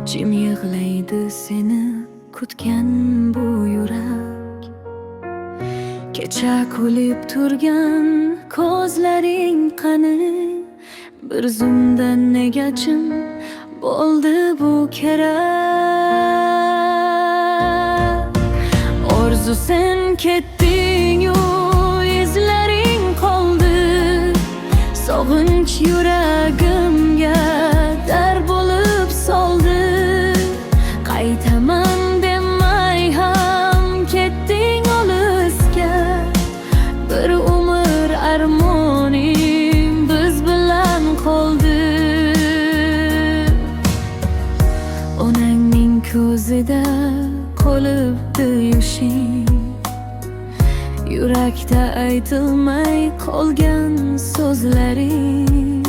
Jim yig'laydi seni kutgan bu yurak. Kecha kulib turgan ko'zlaring qani? Bir zumda nega jim bo'ldi bu kerak? Orzu sen ketding-yu izlaring qoldi. Sog'inch yuragimga dar bo'lib soldi. Qaytaman demay ham ketding olisga. Bir umr armonim biz bilan qoldi. Onangning ko'zida qolibdi yoshing, yurakda aytilmay qolgan so'zlaring.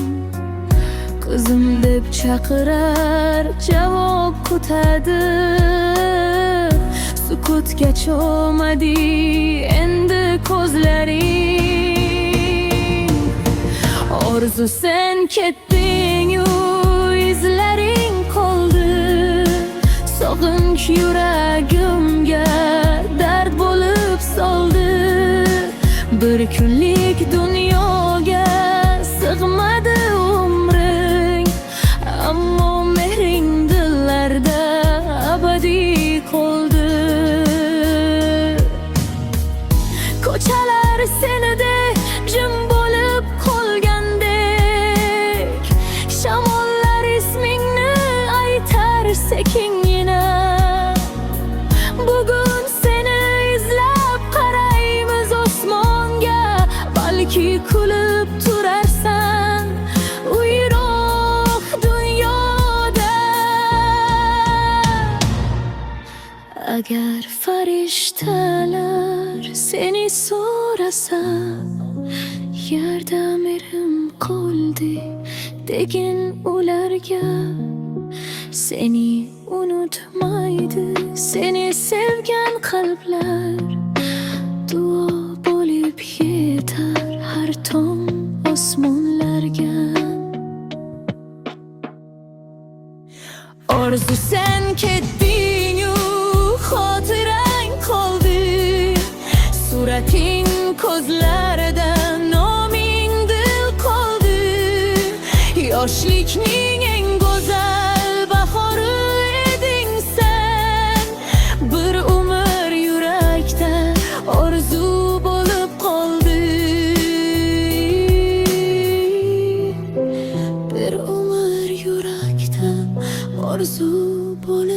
Qizim deb chaqirar, javob kutadi. Sukutga cho'madi endi ko'zlaring. Orzu sen ketding-yu izlaring qoldi. Sog'inch yuragimga dard bo'lib soldi. Bir kunlik dunyoga sig'madi umring, ammo mehring dillarda abadiy qoldi. Ko'chalar senidek jim bo'lib qolgandek, shamollar ismingni aytar sekingina. Bugun seni izlab qaraymiz osmonga, balki kulib turarsan uyroq dunyoda. Agar farishtalar seni so'rasa, yardamerim qoldi degin ularga. Seni unutmaydi seni sevgan qalblar. Duo bo'lib yetar har tong osmonlarga. Orzu sen ketding-yu xotirang qoldi. Surating ko'zlarida noming dil qoldi. Yoshlikning eng go'zal bahori eding sen. Bir umr yurakda orzu bo'lib qoldi. Bir umr yurakda orzu bo'lib